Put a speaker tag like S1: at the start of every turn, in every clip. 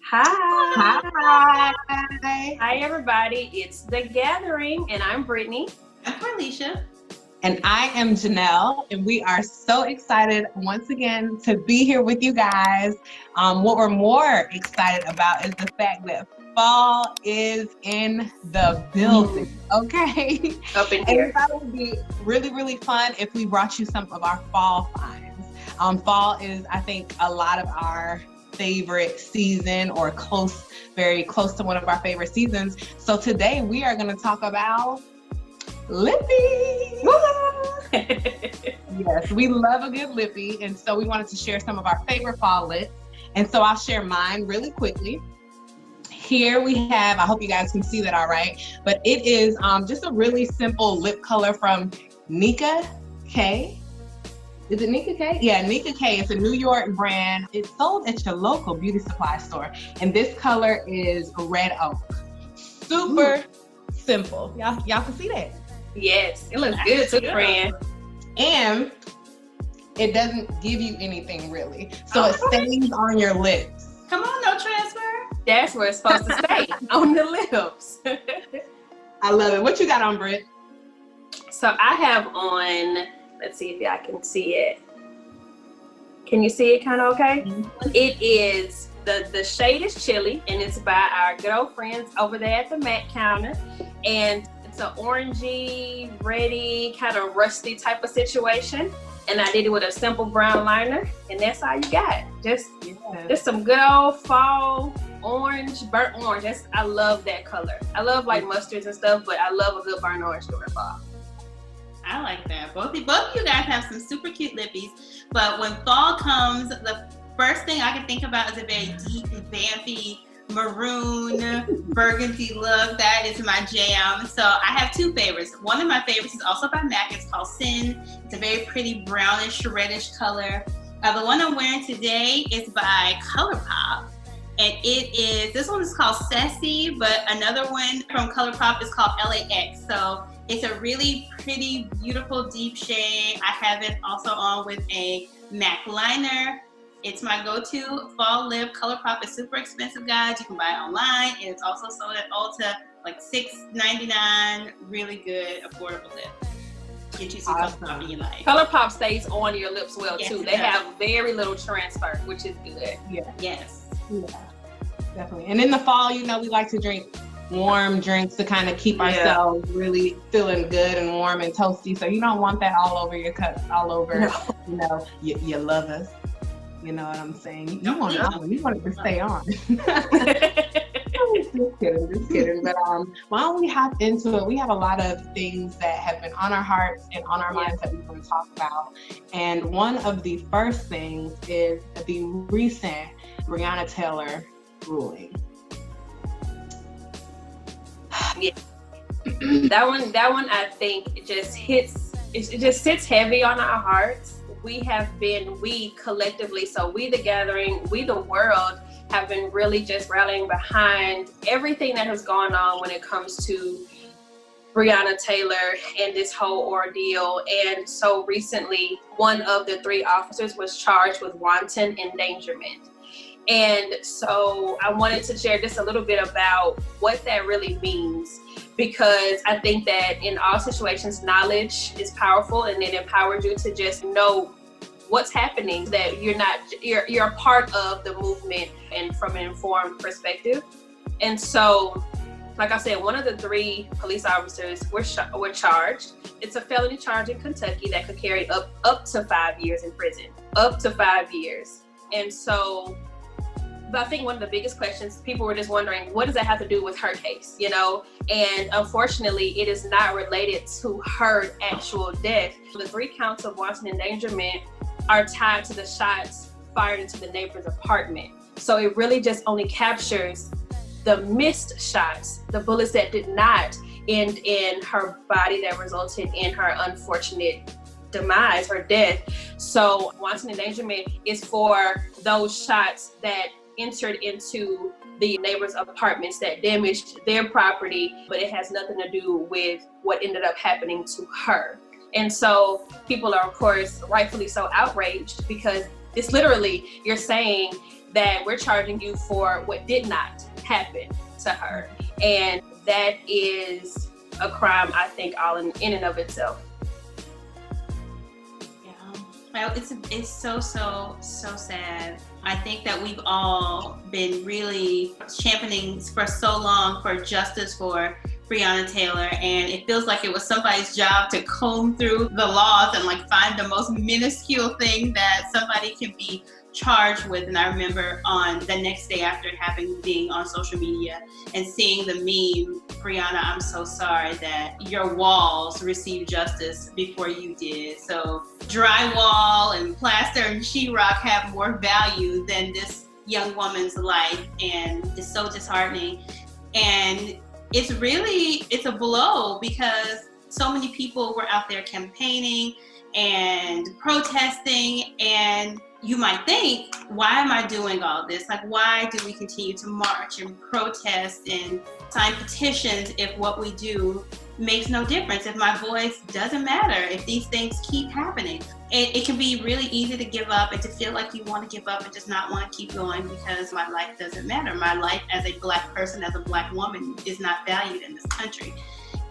S1: Hi.
S2: Hi.
S1: Hi, everybody. It's The Gathering, and I'm Brittany.
S3: I'm Carlisha.
S2: And I am Janelle, and we are so excited once again to be here with you guys. What we're more excited about is the fact that fall is in the building, okay?
S1: Up in
S2: And
S1: here.
S2: we thought it would be really, really fun if we brought you some of our fall finds. Fall is, I think, a lot of our favorite season or very close to one of our favorite seasons. So today we are going to talk about lippies. Yes, we love a good lippy, and so we wanted to share some of our favorite fall lips. And so I'll share mine really quickly. Here we have, I hope you guys can see that all right, but it is just a really simple lip color from Nika K. Is it Nika K? Yeah, Nika K. It's a New York brand. It's sold at your local beauty supply store. And this color is red oak. Super simple. Y'all can see that.
S1: Yes, it looks good too, friend.
S2: And it doesn't give you anything really. So it stays on your lips.
S3: Come on, no transfer.
S1: That's where it's supposed to stay, on the lips.
S2: I love it. What you got on, Britt?
S1: So I have on, let's see if I can see it. Can you see it kind of okay?
S2: Mm-hmm.
S1: It is, the shade is Chili, and it's by our good old friends over there at the MAC counter. And it's an orangey, reddy, kind of rusty type of situation. And I did it with a simple brown liner, and that's all you got. Just some good old fall orange, burnt orange. I love that color. I love like mustards and stuff, but I love a good burnt orange during fall.
S3: I like that. Both of you guys have some super cute lippies, but when fall comes, the first thing I can think about is a very deep, vampy, maroon, burgundy look. That is my jam. So I have two favorites. One of my favorites is also by MAC. It's called Sin. It's a very pretty brownish, reddish color. The one I'm wearing today is by ColourPop. And this one is called Sassy, but another one from ColourPop is called LAX. So it's a really pretty, beautiful, deep shade. I have it also on with a MAC liner. It's my go-to fall lip. ColourPop is super expensive, guys. You can buy it online, and it's also sold at Ulta, like $6.99. Really good, affordable lip. Get you some ColourPop in your life.
S1: ColourPop stays on your lips well too. They
S3: does.
S1: have very little transfer, which is good.
S2: Yeah.
S3: Yes.
S2: Yeah, definitely. And in the fall, we like to drink warm drinks to kind of keep ourselves really feeling good and warm and toasty. So you don't want that all over your cup, all over, you love us. You know what I'm saying? You want it to stay on. Just kidding. But why don't we hop into it? We have a lot of things that have been on our hearts and on our minds that we want to talk about. And one of the first things is the recent Breonna Taylor ruling.
S1: Yeah. That one I think it just sits heavy on our hearts. We collectively, so we the gathering, we the world, have been really just rallying behind everything that has gone on when it comes to Breonna Taylor and this whole ordeal. And so recently, one of the 3 officers was charged with wanton endangerment. And so I wanted to share just a little bit about what that really means, because I think that in all situations, knowledge is powerful, and it empowers you to just know what's happening, that you're a part of the movement and from an informed perspective. And so, like I said, one of the 3 police officers were charged. It's a felony charge in Kentucky that could carry up to 5 years in prison, up to 5 years. And so, but I think one of the biggest questions, people were just wondering, what does that have to do with her case, And unfortunately, it is not related to her actual death. The 3 counts of wanton endangerment are tied to the shots fired into the neighbor's apartment. So it really just only captures the missed shots, the bullets that did not end in her body that resulted in her unfortunate demise, her death. So wanton endangerment is for those shots that entered into the neighbors' apartments that damaged their property, but it has nothing to do with what ended up happening to her. And so people are, of course, rightfully so outraged, because it's literally, you're saying that we're charging you for what did not happen to her. And that is a crime, I think, all in and of itself.
S3: Well, it's so sad. I think that we've all been really championing for so long for justice for Breonna Taylor, and it feels like it was somebody's job to comb through the laws and like find the most minuscule thing that somebody can be charged with. And I remember on the next day after being on social media and seeing the meme, Breonna, I'm so sorry that your walls received justice before you did. So drywall and plaster and sheetrock have more value than this young woman's life, and it's so disheartening. And it's a blow because so many people were out there campaigning and protesting, and you might think, why am I doing all this? Like, why do we continue to march and protest and sign petitions if what we do makes no difference, if my voice doesn't matter, if these things keep happening? It can be really easy to give up and to feel like you want to give up and just not want to keep going because my life doesn't matter. My life as a Black person, as a Black woman, is not valued in this country.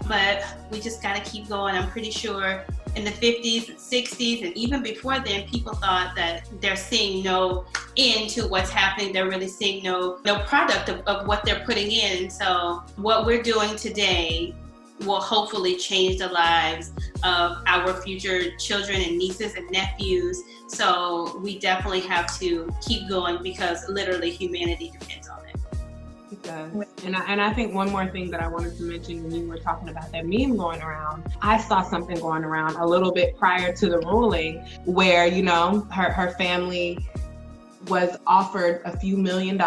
S3: But we just got to keep going. I'm pretty sure in the 50s and 60s and even before then, people thought that they're seeing no end to what's happening. They're really seeing no product of what they're putting in. So what we're doing today will hopefully change the lives of our future children and nieces and nephews. So we definitely have to keep going because literally humanity depends on it.
S2: It does. And I think one more thing that I wanted to mention when you were talking about that meme going around, I saw something going around a little bit prior to the ruling where, you know, her family was offered a few $1 million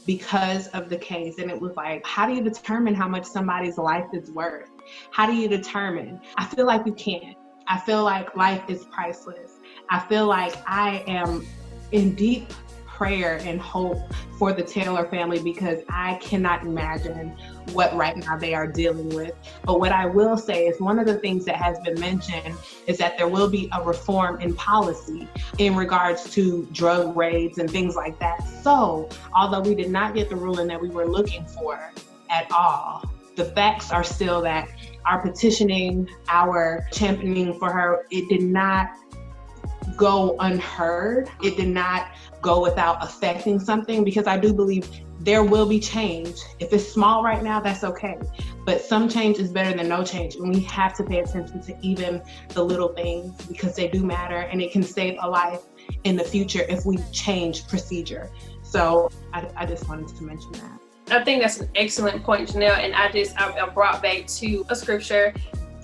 S2: because of the case. And it was like, how do you determine how much somebody's life is worth? How do you determine? I feel like you can't. I feel like life is priceless. I feel like I am in deep prayer and hope for the Taylor family because I cannot imagine what right now they are dealing with. But what I will say is one of the things that has been mentioned is that there will be a reform in policy in regards to drug raids and things like that. So although we did not get the ruling that we were looking for at all, the facts are still that our petitioning, our championing for her, it did not go unheard. It did not go without affecting something, because I do believe there will be change. If it's small right now, that's okay. But some change is better than no change. And we have to pay attention to even the little things because they do matter, and it can save a life in the future if we change procedure. So I just wanted to mention that.
S1: I think that's an excellent point, Janelle. And I brought back to a scripture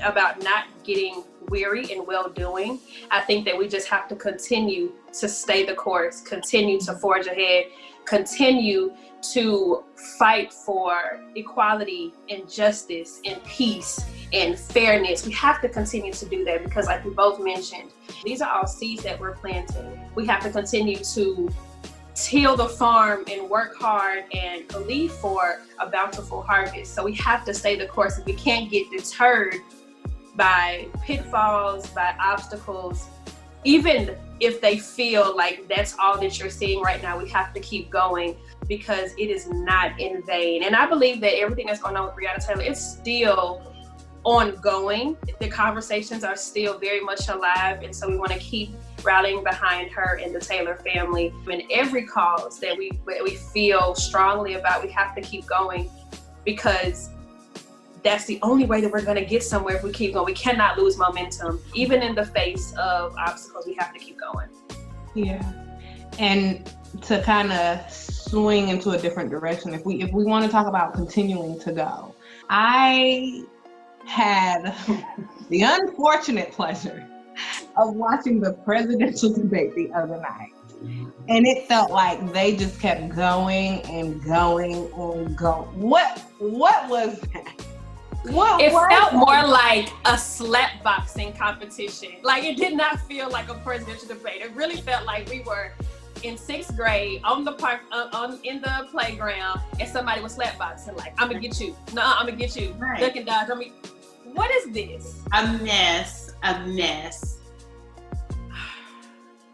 S1: about not getting weary in well-doing. I think that we just have to continue to stay the course, continue to forge ahead, continue to fight for equality and justice and peace and fairness. We have to continue to do that because, like we both mentioned, these are all seeds that we're planting. We have to continue to till the farm and work hard and believe for a bountiful harvest. So we have to stay the course, and we can't get deterred by pitfalls, by obstacles. Even if they feel like that's all that you're seeing right now, we have to keep going because it is not in vain. And I believe that everything that's going on with Breonna Taylor is still ongoing. The conversations are still very much alive, and so we want to keep rallying behind her and the Taylor family. And every cause that we feel strongly about, we have to keep going because that's the only way that we're going to get somewhere if we keep going. We cannot lose momentum. Even in the face of obstacles, we have to keep going.
S2: Yeah. And to kind of swing into a different direction, if we want to talk about continuing to go, I had the unfortunate pleasure of watching the presidential debate the other night. And it felt like they just kept going and going and going. What was that?
S1: It felt more like a slap boxing competition. Like, it did not feel like a presidential debate. It really felt like we were in 6th grade on the park, in the playground, and somebody was slap boxing. Like, I'm gonna get you. No, I'm gonna get you.
S3: Right.
S1: Duck and dodge. What is this?
S3: A mess.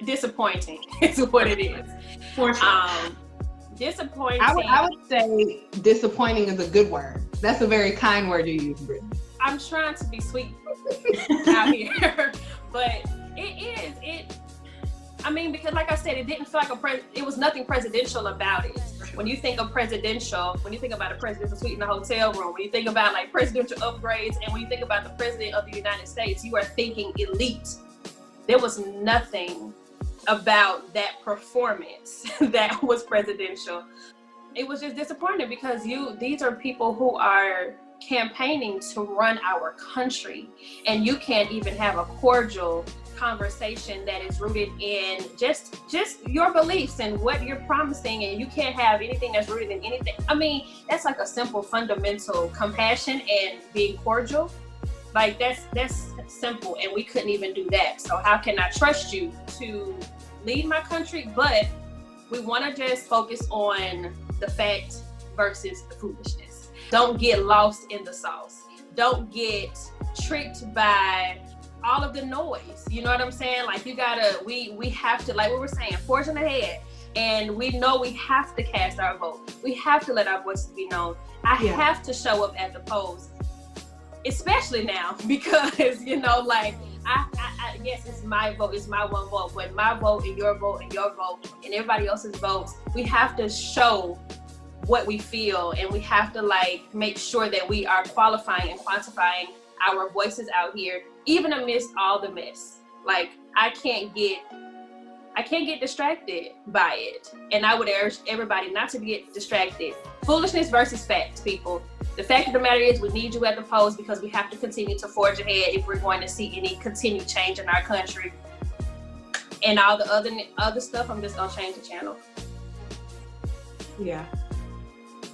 S1: disappointing is what it is.
S3: For sure.
S1: Disappointing.
S2: I would say disappointing is a good word. That's a very kind word you use, Brittany.
S1: I'm trying to be sweet out here, but I mean, because like I said, it didn't feel like it was nothing presidential about it. When you think of presidential, when you think about a presidential suite in a hotel room, when you think about like presidential upgrades, and when you think about the president of the United States, you are thinking elite. There was nothing about that performance that was presidential. It was just disappointing because these are people who are campaigning to run our country, and you can't even have a cordial conversation that is rooted in just your beliefs and what you're promising, and you can't have anything that's rooted in anything. I mean, that's like a simple fundamental compassion and being cordial. Like that's simple, and we couldn't even do that. So how can I trust you to lead my country? But we want to just focus on the fact versus the foolishness. Don't get lost in the sauce. Don't get tricked by all of the noise. You know what I'm saying? Like we have to, like what we're saying, forging ahead. And we know we have to cast our vote. We have to let our voices be known. I have to show up at the polls, especially now, because, you know, like, I yes, it's my vote, it's my one vote, but my vote and your vote and your vote and everybody else's votes, we have to show what we feel, and we have to like make sure that we are qualifying and quantifying our voices out here, even amidst all the mess. Like I can't get distracted by it. And I would urge everybody not to get distracted. Foolishness versus facts, people. The fact of the matter is we need you at the polls because we have to continue to forge ahead if we're going to see any continued change in our country. And all the other stuff, I'm just gonna change the channel.
S2: Yeah.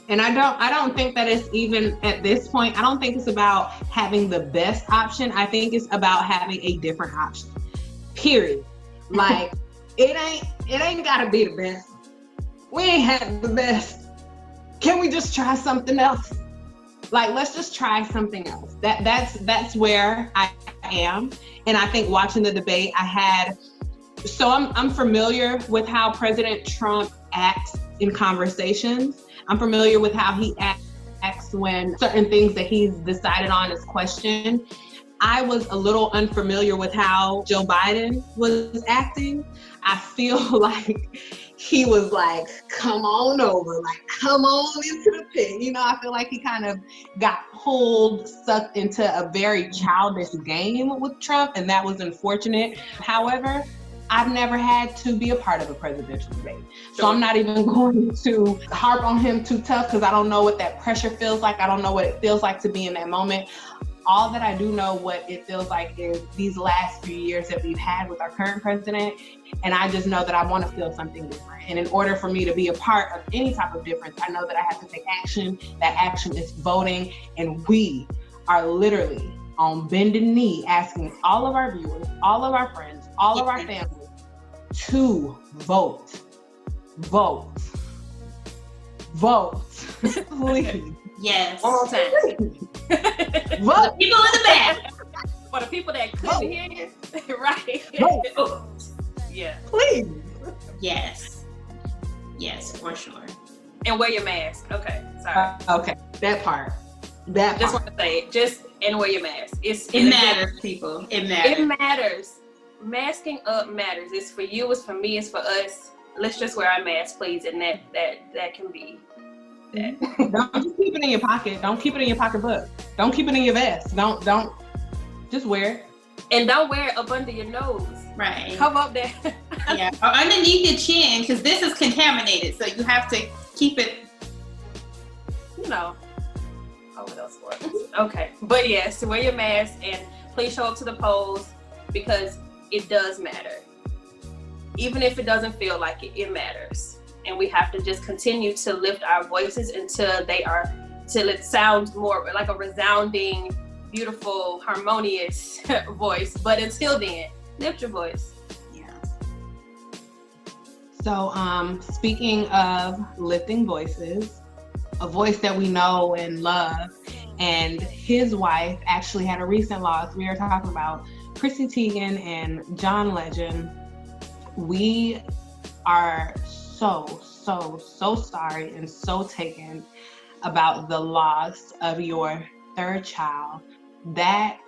S2: And I don't think that it's even at this point, I don't think it's about having the best option. I think it's about having a different option. Period. Like it ain't gotta be the best. We ain't had the best. Can we just try something else? Like, let's just try something else. That's where I am. And I think watching the debate, I'm familiar with how President Trump acts in conversations. I'm familiar with how he acts when certain things that he's decided on is questioned. I was a little unfamiliar with how Joe Biden was acting. I feel like he was like, come on over, like, come on into the pit. You know, I feel like he kind of got sucked into a very childish game with Trump, and that was unfortunate. However, I've never had to be a part of a presidential debate. So I'm not even going to harp on him too tough because I don't know what that pressure feels like. I don't know what it feels like to be in that moment. All that I do know what it feels like is these last few years that we've had with our current president. And I just know that I want to feel something different. And in order for me to be a part of any type of difference, I know that I have to take action. That action is voting. And we are literally on bended knee asking all of our viewers, all of our friends, all of our family to vote. Vote. Vote. Please.
S3: Yes.
S1: One more time.
S3: Vote. People in the back.
S1: For the people that couldn't hear you. Right.
S2: Vote.
S1: Yeah.
S2: Please.
S3: Yes. Yes, for sure.
S1: And wear your mask. Okay. Sorry.
S2: Okay. That part.
S1: Just want to say it. And wear your mask.
S3: It matters, people. It matters.
S1: It matters. Masking up matters. It's for you, it's for me, it's for us. Let's just wear our mask, please. And that can be that.
S2: Don't just keep it in your pocket. Don't keep it in your pocketbook. Don't keep it in your vest. Don't just wear it.
S1: And don't wear it up under your nose.
S3: Right.
S1: Cover up there.
S3: Yeah. Or underneath your chin, because this is contaminated. So you have to keep it.
S1: You know. Oh, what else for? Okay. But yes, wear your mask and please show up to the polls because it does matter. Even if it doesn't feel like it, it matters. And we have to just continue to lift our voices till it sounds more like a resounding, beautiful, harmonious voice. But until then, lift your voice.
S3: Yeah.
S2: So speaking of lifting voices, a voice that we know and love, and his wife actually had a recent loss. We are talking about Chrissy Teigen and John Legend. we are so sorry and so taken about the loss of your third child. That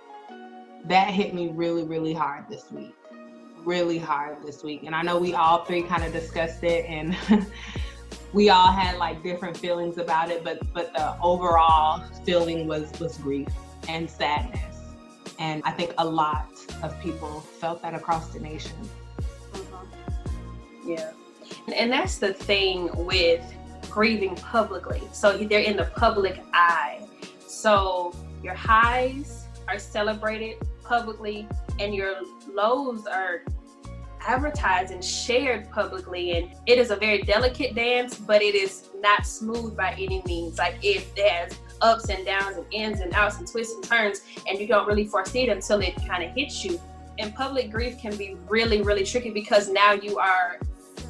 S2: hit me really hard this week. And I know we all three kind of discussed it, and we all had like different feelings about it, but the overall feeling was grief and sadness. And I think a lot of people felt that across the nation.
S1: Yeah. And that's the thing with grieving publicly. So they're in the public eye. So your highs are celebrated publicly and your lows are advertised and shared publicly. And it is a very delicate dance, but it is not smooth by any means. Like it has ups and downs and ins and outs and twists and turns, and you don't really foresee it until it kind of hits you. And public grief can be really tricky because now you are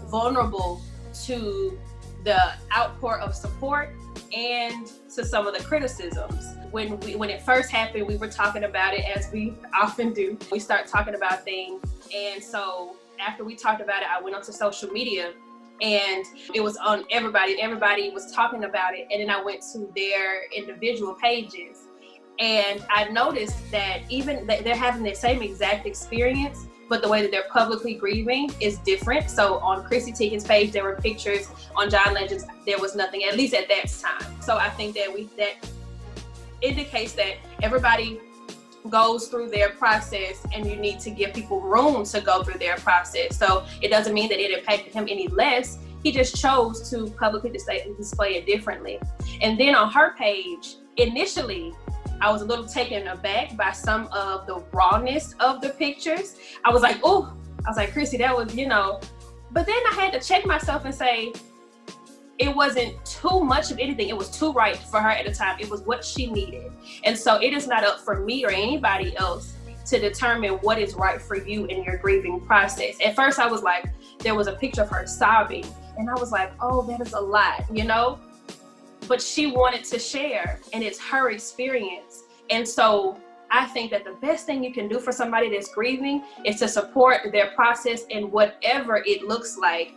S1: vulnerable to the outpour of support and to some of the criticisms. When it first happened, we were talking about it, as we often do. We start talking about things, and so after we talked about it, I went onto social media, and it was on everybody. Everybody was talking about it, and then I went to their individual pages, and I noticed that even they're having the same exact experience, but the way that they're publicly grieving is different. So on Chrissy Teigen's page, there were pictures. On John Legend's, there was nothing, at least at that time. So I think that that indicates that everybody goes through their process, and you need to give people room to go through their process. So it doesn't mean that it impacted him any less. He just chose to publicly display it differently. And then on her page, initially, I was a little taken aback by some of the rawness of the pictures. I was like, Chrissy, that was, but then I had to check myself and say, it wasn't too much of anything. It was too right for her at the time. It was what she needed. And so it is not up for me or anybody else to determine what is right for you in your grieving process. At first I was like, there was a picture of her sobbing, and I was like, oh, that is a lot, but she wanted to share, and it's her experience. And so I think that the best thing you can do for somebody that's grieving is to support their process in whatever it looks like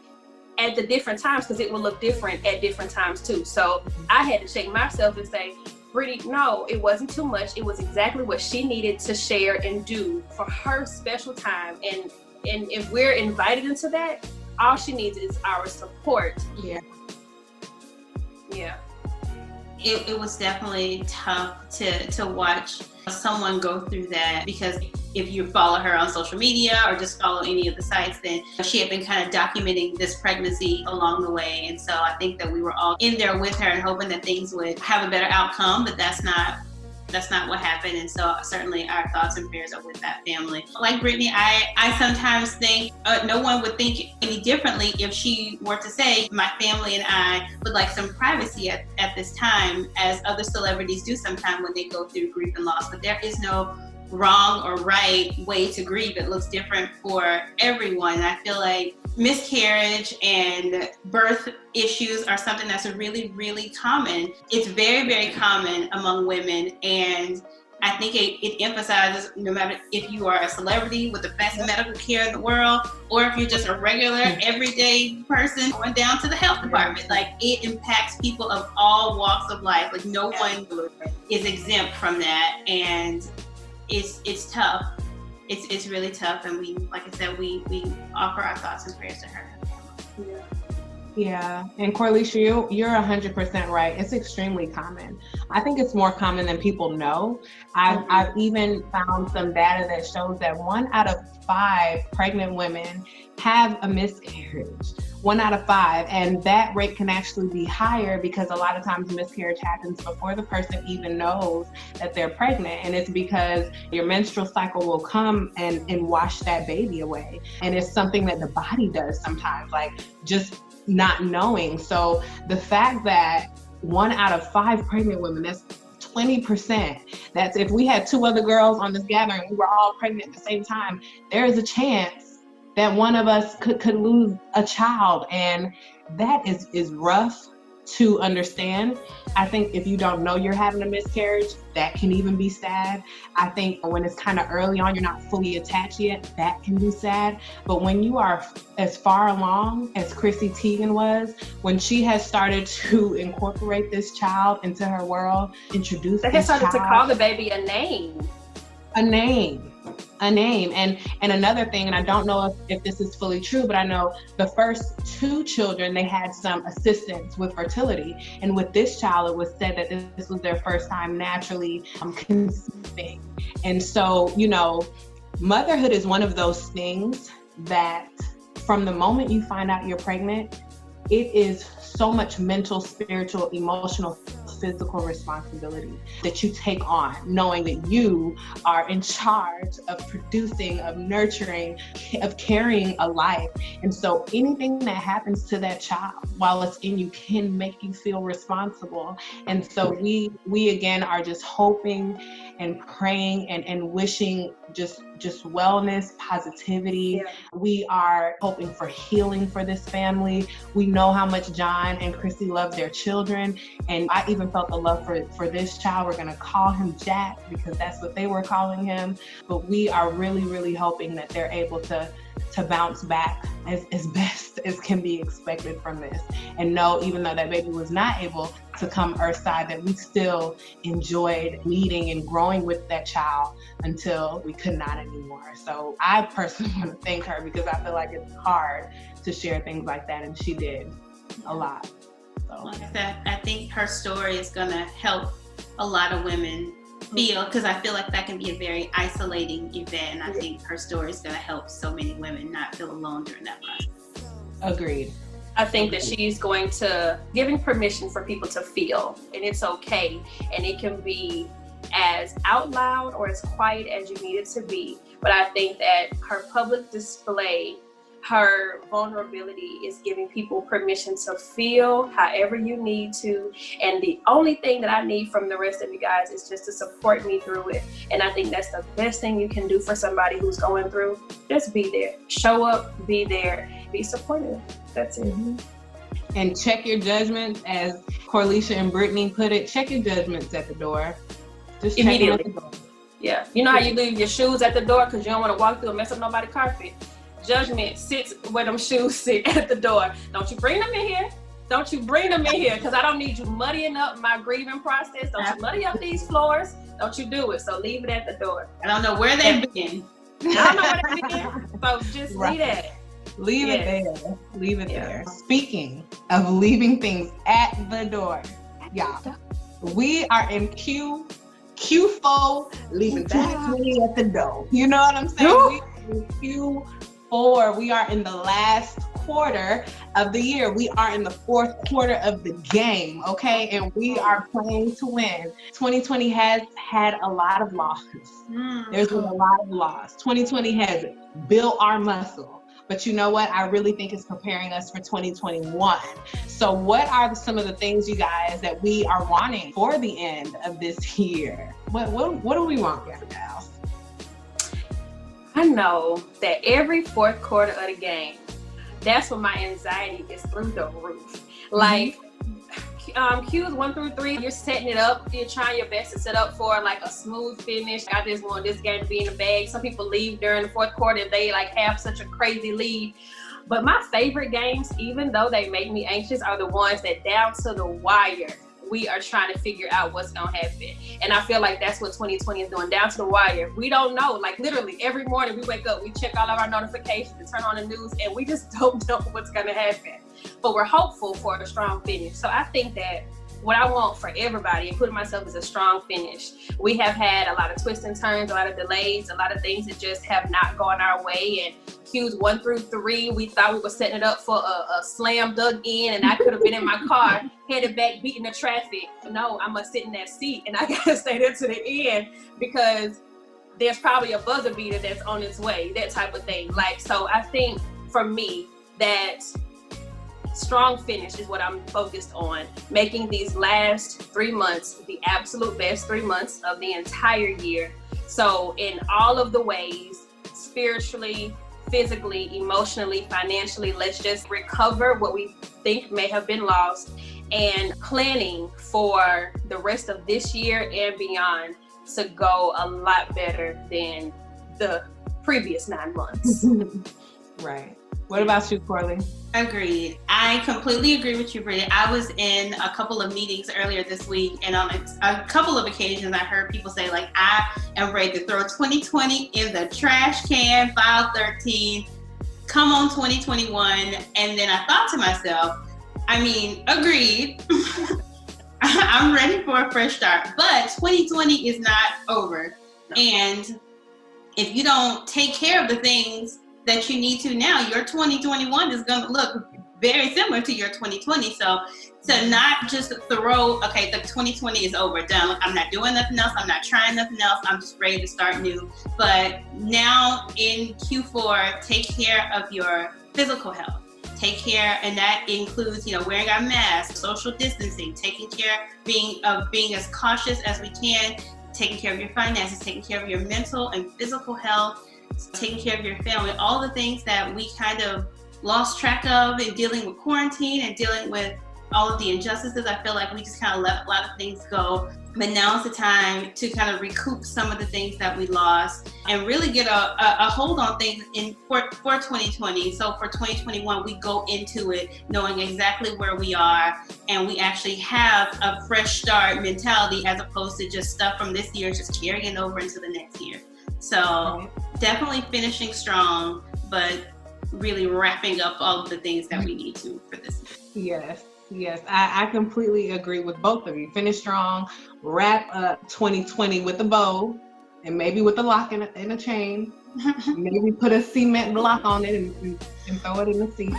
S1: at the different times, because it will look different at different times too. So I had to check myself and say, Brittany, no, it wasn't too much. It was exactly what she needed to share and do for her special time. And if we're invited into that, all she needs is our support.
S2: Yeah.
S3: It was definitely tough to watch someone go through that, because if you follow her on social media or just follow any of the sites, then she had been kind of documenting this pregnancy along the way. And so I think that we were all in there with her and hoping that things would have a better outcome, but that's not what happened. And so certainly our thoughts and prayers are with that family. Like Brittany, I sometimes think no one would think any differently if she were to say, my family and I would like some privacy at this time, as other celebrities do sometimes when they go through grief and loss. But there is no wrong or right way to grieve. It looks different for everyone. And I feel like miscarriage and birth issues are something that's really common. It's very common among women, and I think it emphasizes, no matter if you are a celebrity with the best medical care in the world, or if you're just a regular everyday person going down to the health department, like it impacts people of all walks of life. Like no one is exempt from that, and it's tough. It's really tough, and we, like I said, we offer our thoughts and prayers to her.
S2: Yeah, and Corlisha, you're 100% right. It's extremely common. I think it's more common than people know. I've even found some data that shows that 1 out of 5 pregnant women have a miscarriage. 1 out of 5, and that rate can actually be higher because a lot of times miscarriage happens before the person even knows that they're pregnant, and it's because your menstrual cycle will come and wash that baby away, and it's something that the body does sometimes, like just not knowing. So the fact that 1 out of 5 pregnant women, that's 20%. That's if we had 2 other girls on this gathering, we were all pregnant at the same time, there is a chance that one of us could lose a child. And that is rough. to understand. I think if you don't know you're having a miscarriage, that can even be sad. I think when it's kind of early on, you're not fully attached yet, that can be sad. But when you are as far along as Chrissy Teigen was, when she has started to incorporate this child into her world, introduce
S1: they
S2: this
S1: started
S2: child,
S1: to call the baby a name. And another thing, and I don't know if this is fully true, but I know the first 2 children, they had some assistance with fertility. And with this child, it was said that this was their first time naturally conceiving. And so, you know, motherhood is one of those things that from the moment you find out you're pregnant, it is so much mental, spiritual, emotional, physical responsibility that you take on, knowing that you are in charge of producing, of nurturing, of carrying a life. And so anything that happens to that child while it's in you can make you feel responsible. And so we again are just hoping and praying and wishing just wellness, positivity. Yeah.
S2: We are hoping for healing for this family. We know how much John and Chrissy love their children. And I even felt the love for this child. We're gonna call him Jack because that's what they were calling him. But we are really, really hoping that they're able to bounce back as best as can be expected from this. And know, even though that baby was not able to come earthside, that we still enjoyed meeting and growing with that child until we could not anymore. So I personally want to thank her because I feel like it's hard to share things like that, and she did a lot. So.
S3: Like I said, I think her story is going to help a lot of women feel, because I feel like that can be a very isolating event, and I think her story is going to help so many women not feel alone during that process.
S2: Agreed.
S1: I think that she's going to giving permission for people to feel, and it's okay, and it can be as out loud or as quiet as you need it to be. But I think that her public display, her vulnerability is giving people permission to feel however you need to. And the only thing that I need from the rest of you guys is just to support me through it. And I think that's the best thing you can do for somebody who's going through. Just be there. Show up, be there, be supportive. That's it.
S2: Mm-hmm. And check your judgments, as Corlisha and Brittany put it, check your judgments at the door. Just
S1: immediately.
S2: Check them at the door.
S1: Yeah. You know how you leave your shoes at the door because you don't want to walk through and mess up nobody's carpet? Judgment sits where them shoes sit at the door. Don't you bring them in here. Don't you bring them in here, because I don't need you muddying up my grieving process. Don't you muddy up these floors. Don't you do it. So leave it at the door.
S3: I don't know where they've been.
S1: I don't know where they've been. So just leave that.
S2: Leave it there. Leave it there. Speaking of leaving things at the door, y'all, we are in Q4, leaving things at the door. You know what I'm saying? We in Q4. We are in the last quarter of the year. We are in the 4th quarter of the game, okay? And we are playing to win. 2020 has had a lot of losses. There's been a lot of loss. 2020 has built our muscle. But you know what? I really think it's preparing us for 2021. So what are some of the things, you guys, that we are wanting for the end of this year? What do we want, guys?
S1: I know that every 4th quarter of the game, that's when my anxiety is through the roof. Like, Qs 1 through 3, you're setting it up. You're trying your best to set up for like a smooth finish. I just want this game to be in the bag. Some people leave during the 4th quarter if they like have such a crazy lead. But my favorite games, even though they make me anxious, are the ones that down to the wire, we are trying to figure out what's gonna happen. And I feel like that's what 2020 is doing, down to the wire. We don't know, like literally every morning we wake up, we check all of our notifications and turn on the news, and we just don't know what's gonna happen. But we're hopeful for a strong finish. So I think that what I want for everybody, including myself, is a strong finish. We have had a lot of twists and turns, a lot of delays, a lot of things that just have not gone our way. And Qs 1 through 3, we thought we were setting it up for a slam dunk in, and I could have been in my car, headed back, beating the traffic. No, I must sit in that seat, and I gotta stay there to the end because there's probably a buzzer beater that's on its way, that type of thing. Like, so I think for me that strong finish is what I'm focused on, making these last 3 months the absolute best 3 months of the entire year. So in all of the ways, spiritually, physically, emotionally, financially, let's just recover what we think may have been lost and planning for the rest of this year and beyond to go a lot better than the previous 9 months.
S2: Right. What about you, Corley?
S3: Agreed. I completely agree with you, Brittany. I was in a couple of meetings earlier this week, and on a couple of occasions, I heard people say, like, I am ready to throw 2020 in the trash can, file 13, come on 2021. And then I thought to myself, I mean, agreed. I'm ready for a fresh start, but 2020 is not over. No. And if you don't take care of the things that you need to now, your 2021 is going to look very similar to your 2020. So to not just throw, okay, the 2020 is over, done. I'm not doing nothing else. I'm not trying nothing else. I'm just ready to start new. But now in Q4, take care of your physical health. Take care, and that includes, wearing our masks, social distancing, taking care, being as cautious as we can, taking care of your finances, taking care of your mental and physical health, taking care of your family, all the things that we kind of lost track of in dealing with quarantine and dealing with all of the injustices. I feel like we just kind of let a lot of things go. But now is the time to kind of recoup some of the things that we lost and really get a hold on things for 2020. So for 2021, we go into it knowing exactly where we are, and we actually have a fresh start mentality as opposed to just stuff from this year just carrying over into the next year. So definitely finishing strong, but really wrapping up all of the things that we need to for this year.
S2: Yes, I completely agree with both of you. Finish strong, wrap up 2020 with a bow, and maybe with a lock and a chain. Maybe put a cement block on it and throw it in the sea.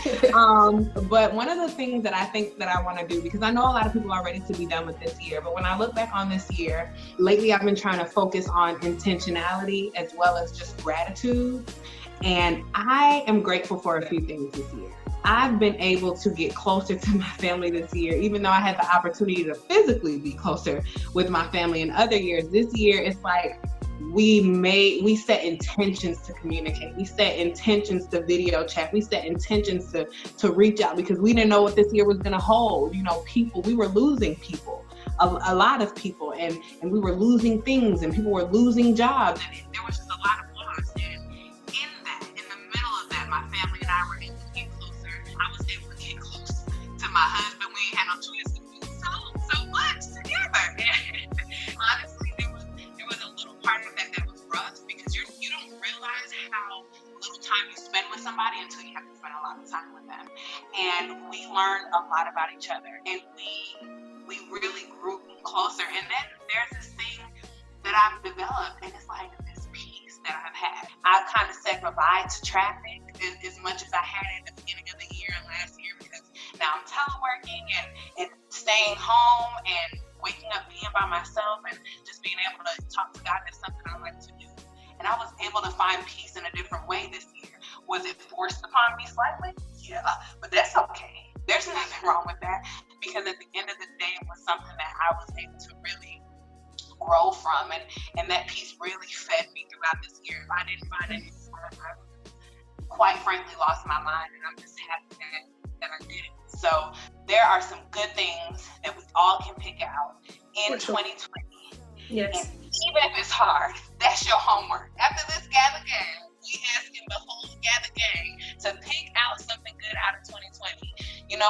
S2: But one of the things that I think that I want to do, because I know a lot of people are ready to be done with this year, but when I look back on this year, lately I've been trying to focus on intentionality as well as just gratitude. And I am grateful for a few things this year. I've been able to get closer to my family this year, even though I had the opportunity to physically be closer with my family in other years. This year, it's like we set intentions to communicate. We set intentions to video chat. We set intentions to reach out, because we didn't know what this year was going to hold. People, we were losing people, a lot of people, and we were losing things, and people were losing jobs, and there was just a lot of loss. And in the middle of that, my family and I were able to get closer. I was able to get close to my husband. We ain't had no choice to do so much together. And honestly, there was a little part of that was rough, because you don't realize how little time you spend with somebody until you have to spend a lot of time with them. And we learned a lot about each other, and we really grew closer. And then there's this thing that I've developed, and it's like this peace that I've had. I've kind of said goodbye to traffic as much as I had at the beginning of the year and last year, because now I'm teleworking and staying home and waking up being by myself and just being able to talk to God. That's something I like to do. And I was able to find peace in a different way this year. Was it forced upon me slightly? Yeah, but that's okay. There's nothing wrong with that, because at the end of the day, it was something that I was able to really grow from, and that peace really fed me throughout this year. If I didn't find any, I quite frankly lost my mind, and I'm just happy that I did it. So there are some good things that we all can pick out in 2020.
S1: Yes.
S2: And even if it's hard, that's your homework. After this Gather Gang, we asking the whole Gather Gang to pick out something good out of 2020.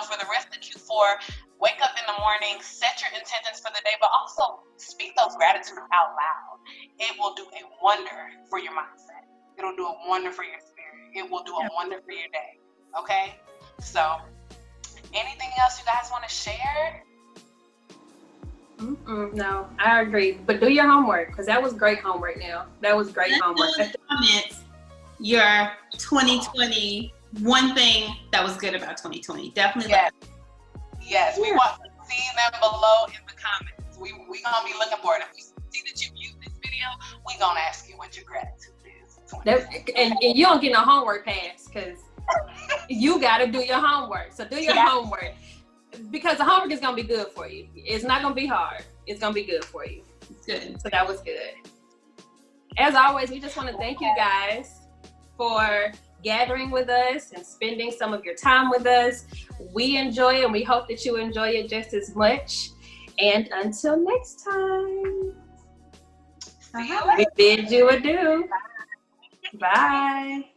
S2: For the rest of Q4, wake up in the morning, set your intentions for the day, but also speak those gratitudes out loud. It will do a wonder for your mindset. It'll do a wonder for your spirit. It will do a wonder for your day. Okay? So, anything else you guys want to share?
S1: No, I agree. But do your homework, because that was great homework now. That was great homework.
S3: Comments your 2020, one thing that was good about 2020. Definitely.
S2: Yes, we want to see them below in the comments. We gonna be looking for it. If we see that you viewed this video, we gonna ask you what your gratitude is.
S1: And you don't get no homework pass, because you gotta do your homework. So do your homework, because the homework is gonna be good for you. It's not gonna be hard. It's gonna be good for you.
S3: It's good.
S1: So that was good. As always, we just want to thank you guys for gathering with us and spending some of your time with us. We enjoy it, and we hope that you enjoy it just as much. And until next time, we bid you adieu. Bye.